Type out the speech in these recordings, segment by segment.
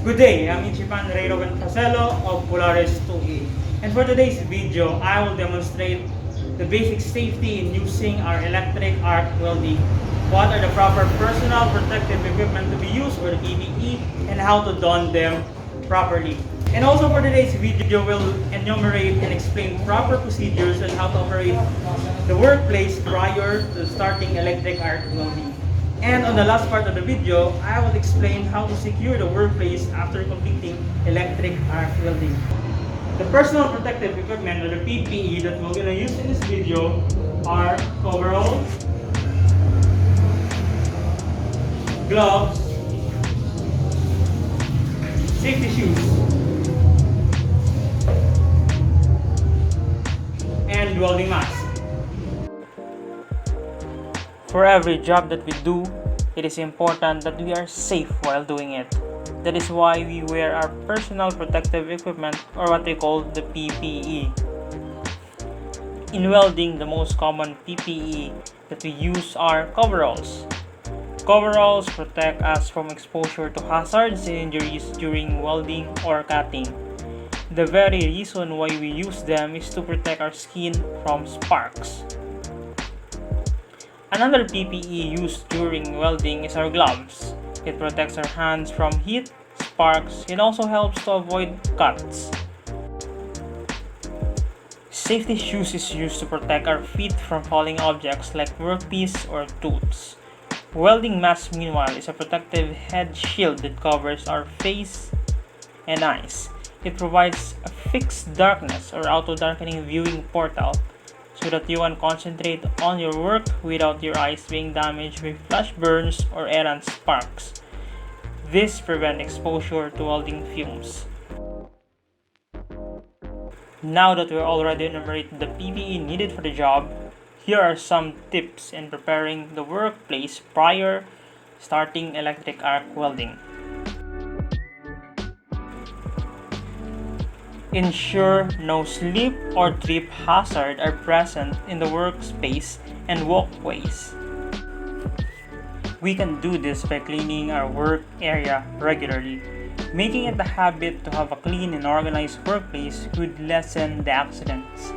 Good day, I'm REY ROVEN FACELO of POLARIS 2A. And for today's video, I will demonstrate the basic safety in using our electric arc welding. What are the proper personal protective equipment to be used, or the PPE, and how to don them properly. And also for today's video, we'll enumerate and explain proper procedures on how to operate the workplace prior to starting electric arc welding. And on the last part of the video, I will explain how to secure the workplace after completing electric arc welding. The personal protective equipment, or the PPE, that we're going to use in this video are coveralls, gloves, safety shoes, and welding mask. For every job that we do, it is important that we are safe while doing it. That is why we wear our personal protective equipment, or what we call the PPE. In welding, the most common PPE that we use are coveralls. Coveralls protect us from exposure to hazards and injuries during welding or cutting. The very reason why we use them is to protect our skin from sparks. Another PPE used during welding is our gloves. It protects our hands from heat, sparks, and also helps to avoid cuts. Safety shoes is used to protect our feet from falling objects like workpiece or tools. Welding mask, meanwhile, is a protective head shield that covers our face and eyes. It provides a fixed darkness or auto-darkening viewing portal so that you can concentrate on your work without your eyes being damaged with flash burns or errant sparks. This prevents exposure to welding fumes. Now that we're already enumerated the PPE needed for the job, here are some tips in preparing the workplace prior starting electric arc welding. Ensure no slip or trip hazard are present in the workspace and walkways. We can do this by cleaning our work area regularly. Making it a habit to have a clean and organized workplace could lessen the accidents.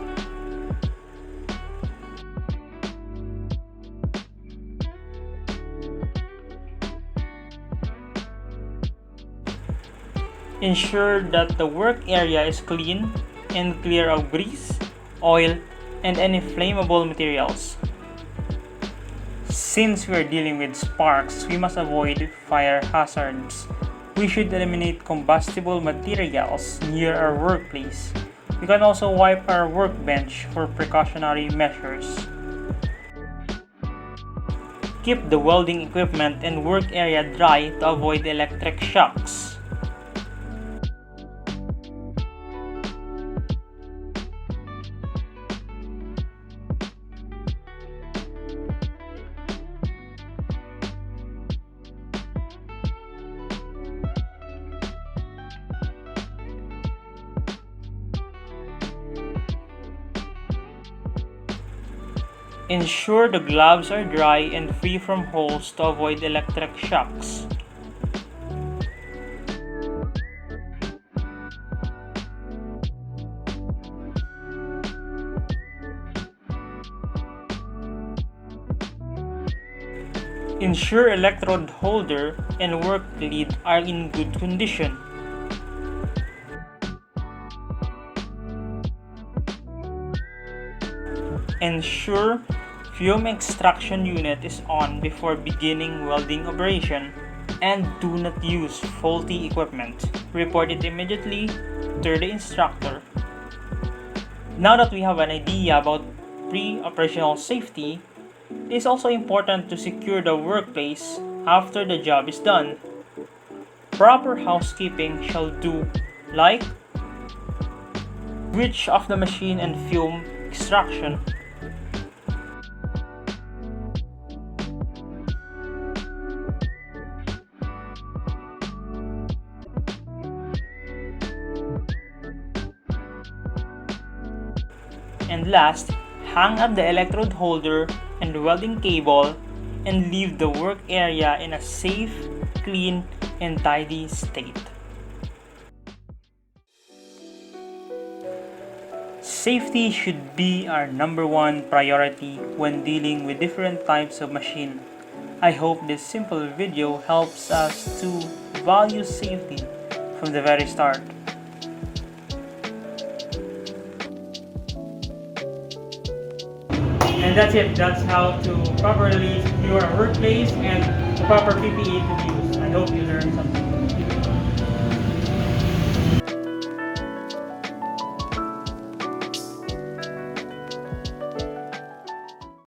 Ensure that the work area is clean and clear of grease, oil, and any flammable materials. Since we are dealing with sparks, we must avoid fire hazards. We should eliminate combustible materials near our workplace. We can also wipe our workbench for precautionary measures. Keep the welding equipment and work area dry to avoid electric shocks. Ensure the gloves are dry and free from holes to avoid electric shocks. Ensure electrode holder and work lead are in good condition. Ensure fume extraction unit is on before beginning welding operation, and do not use faulty equipment. Report it immediately to the instructor. Now that we have an idea about pre-operational safety, it is also important to secure the workplace after the job is done. Proper housekeeping shall do, like switch off the machine and fume extraction. And last, hang up the electrode holder and welding cable and leave the work area in a safe, clean, and tidy state. Safety should be our number one priority when dealing with different types of machine. I hope this simple video helps us to value safety from the very start. And that's it. That's how to properly secure a workplace and the proper PPE to use. I hope you learned something.